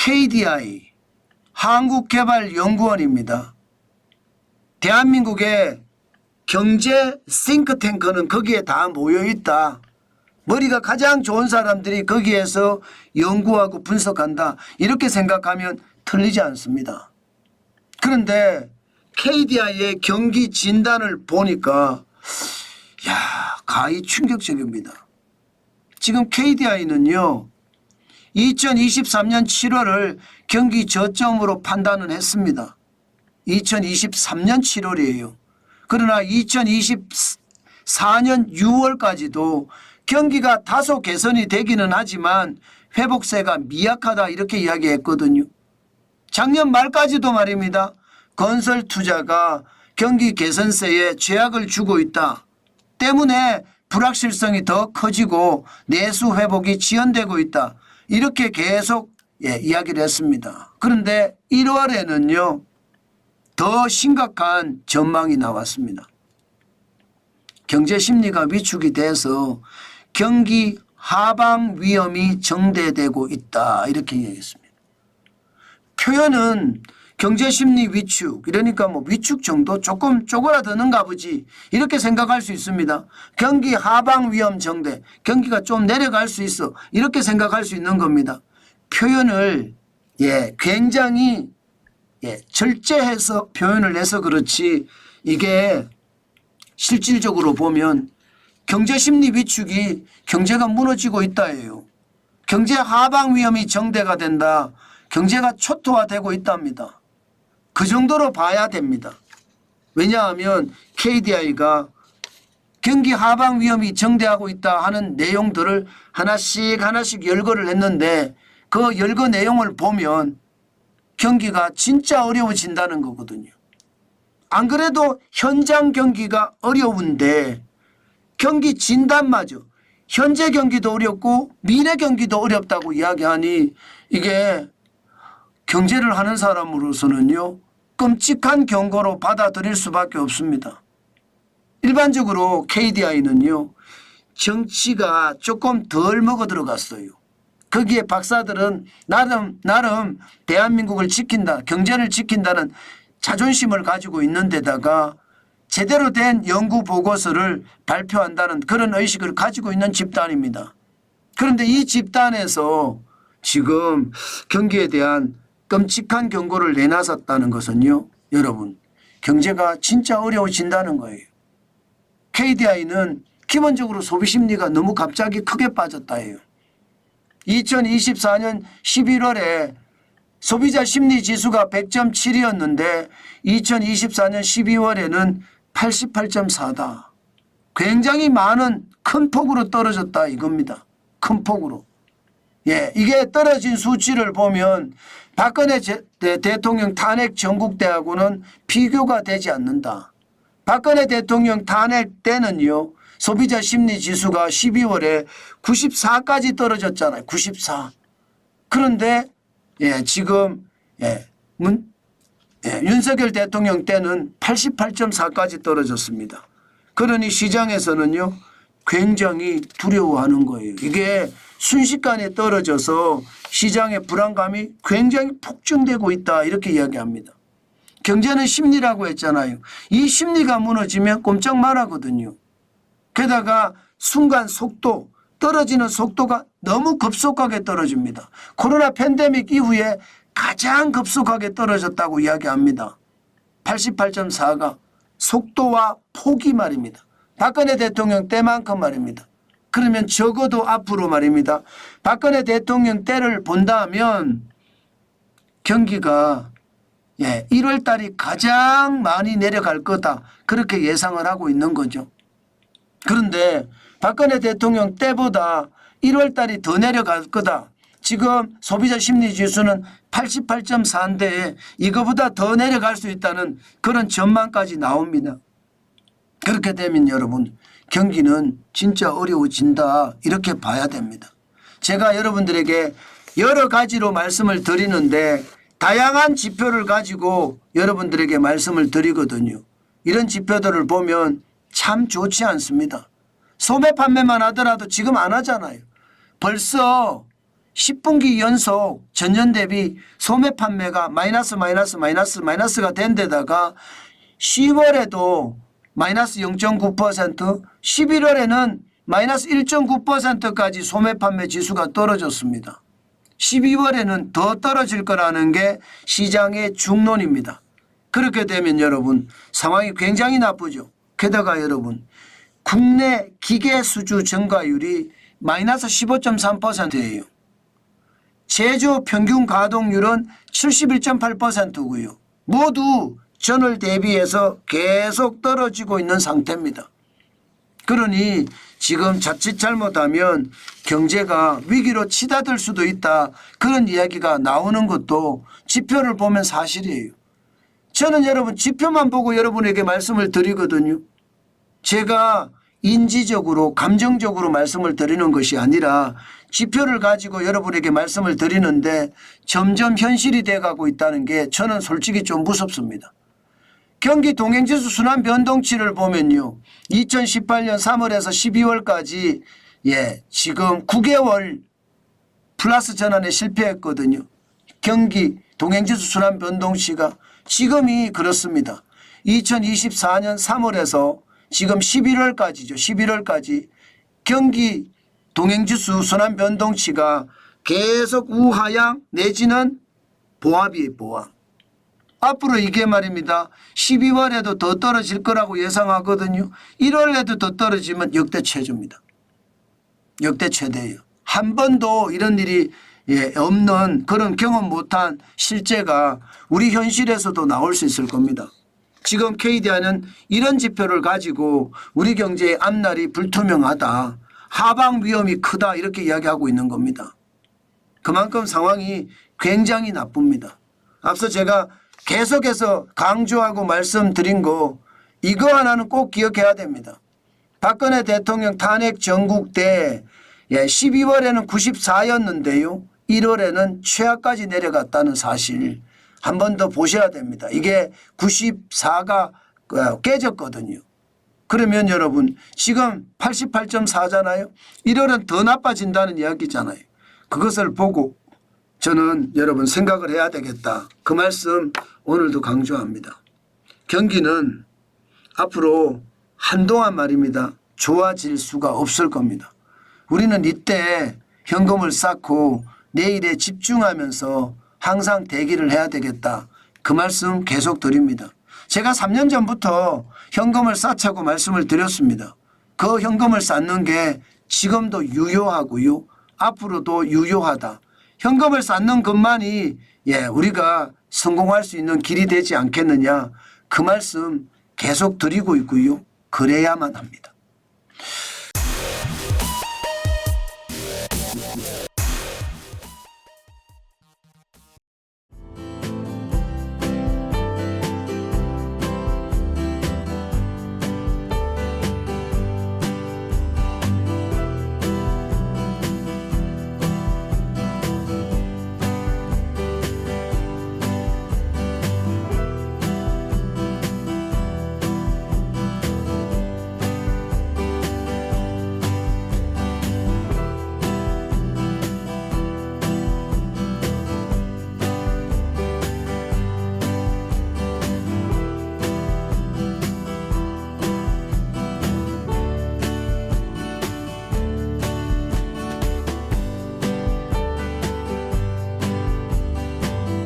KDI 한국개발연구원입니다. 대한민국의 경제 싱크탱크는 거기에 다 모여 있다. 머리가 가장 좋은 사람들이 거기에서 연구하고 분석한다. 이렇게 생각하면 틀리지 않습니다. 그런데 KDI의 경기 진단을 보니까 가히 충격적입니다. 지금 KDI는요 2023년 7월을 경기 저점으로 판단은 했습니다. 2023년 7월이에요. 그러나 2024년 6월까지도 경기가 다소 개선이 되기는 하지만 회복세가 미약하다 이렇게 이야기했거든요. 작년 말까지도 말입니다. 건설 투자가 경기 개선세에 제약을 주고 있다. 때문에 불확실성이 더 커지고 내수 회복이 지연되고 있다. 이렇게 계속 이야기를 했습니다. 그런데 1월에는요. 더 심각한 전망이 나왔습니다. 경제 심리가 위축이 돼서 경기 하방 위험이 정대되고 있다. 이렇게 이야기했습니다. 표현은 경제심리 위축, 그러니까 뭐 위축 정도 조금 쪼그라드는가 보지 이렇게 생각할 수 있습니다. 경기 하방 위험 정대, 경기가 좀 내려갈 수 있어 이렇게 생각할 수 있는 겁니다. 표현을 굉장히 절제해서 표현을 해서 그렇지 이게 실질적으로 보면 경제심리 위축이 경제가 무너지고 있다예요. 경제 하방 위험이 정대가 된다. 경제가 초토화되고 있답니다. 그 정도로 봐야 됩니다. 왜냐하면 KDI가 경기 하방 위험이 정대하고 있다 하는 내용들을 하나씩 열거를 했는데 그 열거 내용을 보면 경기가 진짜 어려워진다는 거거든요. 안 그래도 현장 경기가 어려운데 경기 진단마저 현재 경기도 어렵고 미래 경기도 어렵다고 이야기하니 이게 경제를 하는 사람으로서는요 끔찍한 경고로 받아들일 수밖에 없습니다. 일반적으로 KDI는요 정치가 조금 덜 먹어 들어갔어요. 거기에 박사들은 나름 대한민국을 지킨다, 경제를 지킨다는 자존심을 가지고 있는 데다가 제대로 된 연구 보고서를 발표한다는 그런 의식을 가지고 있는 집단입니다. 그런데 이 집단에서 지금 경기에 대한 끔찍한 경고를 내놨었다는 것은요. 여러분 경제가 진짜 어려워진다는 거예요. KDI는 기본적으로 소비심리가 너무 갑자기 크게 빠졌다 해요. 2024년 11월에 소비자 심리지수가 100.7이었는데 2024년 12월에는 88.4다. 굉장히 많은 큰 폭으로 떨어졌다 이겁니다. 큰 폭으로. 이게 떨어진 수치를 보면 박근혜 대통령 탄핵 전국대하고는 비교가 되지 않는다. 박근혜 대통령 탄핵 때는요. 소비자 심리지수가 12월에 94까지 떨어졌잖아요. 94. 그런데 지금 윤석열 대통령 때는 88.4까지 떨어졌습니다. 그러니 시장에서는요. 굉장히 두려워하는 거예요. 이게 순식간에 떨어져서 시장의 불안감이 굉장히 폭증되고 있다 이렇게 이야기합니다. 경제는 심리라고 했잖아요. 이 심리가 무너지면 꼼짝 말하거든요. 게다가 순간 속도 떨어지는 속도가 너무 급속하게 떨어집니다. 코로나 팬데믹 이후에 가장 급속하게 떨어졌다고 이야기합니다. 88.4가 속도와 폭이 말입니다. 박근혜 대통령 때만큼 말입니다. 그러면 적어도 앞으로 말입니다. 박근혜 대통령 때를 본다면 경기가 1월 달이 가장 많이 내려갈 거다. 그렇게 예상을 하고 있는 거죠. 그런데 박근혜 대통령 때보다 1월 달이 더 내려갈 거다. 지금 소비자 심리지수는 88.4인데 이거보다 더 내려갈 수 있다는 그런 전망까지 나옵니다. 그렇게 되면 여러분 경기는 진짜 어려워진다 이렇게 봐야 됩니다. 제가 여러분들에게 여러 가지로 말씀을 드리는데 다양한 지표를 가지고 여러분들에게 말씀을 드리거든요. 이런 지표들을 보면 참 좋지 않습니다. 소매 판매만 하더라도 지금 안 하잖아요. 벌써 10분기 연속 전년 대비 소매 판매가 마이너스가 된 데다가 10월에도 마이너스 0.9%, 11월에는 마이너스 1.9%까지 소매 판매 지수가 떨어졌습니다. 12월에는 더 떨어질 거라는 게 시장의 중론입니다. 그렇게 되면 여러분 상황이 굉장히 나쁘죠. 게다가 여러분 국내 기계 수주 증가율이 마이너스 15.3%예요. 제조 평균 가동률은 71.8%고요. 모두 전월 대비해서 계속 떨어지고 있는 상태입니다. 그러니 지금 자칫 잘못하면 경제가 위기로 치닫을 수도 있다. 그런 이야기가 나오는 것도 지표를 보면 사실이에요. 저는 여러분 지표만 보고 여러분에게 말씀을 드리거든요. 제가 인지적으로 감정적으로 말씀을 드리는 것이 아니라 지표를 가지고 여러분에게 말씀을 드리는데 점점 현실이 돼가고 있다는 게 저는 솔직히 좀 무섭습니다. 경기 동행지수 순환 변동치를 보면요. 2018년 3월에서 12월까지 지금 9개월 플러스 전환에 실패했거든요. 경기 동행지수 순환 변동치가 지금이 그렇습니다. 2024년 3월에서 지금 11월까지죠. 11월까지 경기 동행지수 순환 변동치가 계속 우하향 내지는 보합이에요. 보합. 앞으로 이게 말입니다. 12월에도 더 떨어질 거라고 예상하거든요. 1월에도 더 떨어지면 역대 최저입니다. 역대 최대예요. 한 번도 이런 일이 없는 그런 경험 못한 실제가 우리 현실에서도 나올 수 있을 겁니다. 지금 KDI는 이런 지표를 가지고 우리 경제의 앞날이 불투명하다. 하방 위험이 크다 이렇게 이야기하고 있는 겁니다. 그만큼 상황이 굉장히 나쁩니다. 앞서 제가 계속해서 강조하고 말씀드린 거 이거 하나는 꼭 기억해야 됩니다. 박근혜 대통령 탄핵 전국 때 12월에는 94였는데요. 1월에는 최하까지 내려갔다는 사실 한 번 더 보셔야 됩니다. 이게 94가 깨졌거든요. 그러면 여러분 지금 88.4잖아요. 1월은 더 나빠진다는 이야기잖아요. 그것을 보고 저는 여러분 생각을 해야 되겠다. 그 말씀 오늘도 강조합니다. 경기는 앞으로 한동안 말입니다. 좋아질 수가 없을 겁니다. 우리는 이때 현금을 쌓고 내일에 집중하면서 항상 대기를 해야 되겠다. 그 말씀 계속 드립니다. 제가 3년 전부터 현금을 쌓자고 말씀을 드렸습니다. 그 현금을 쌓는 게 지금도 유효하고요. 앞으로도 유효하다. 현금을 쌓는 것만이 우리가 성공할 수 있는 길이 되지 않겠느냐. 그 말씀 계속 드리고 있고요. 그래야만 합니다.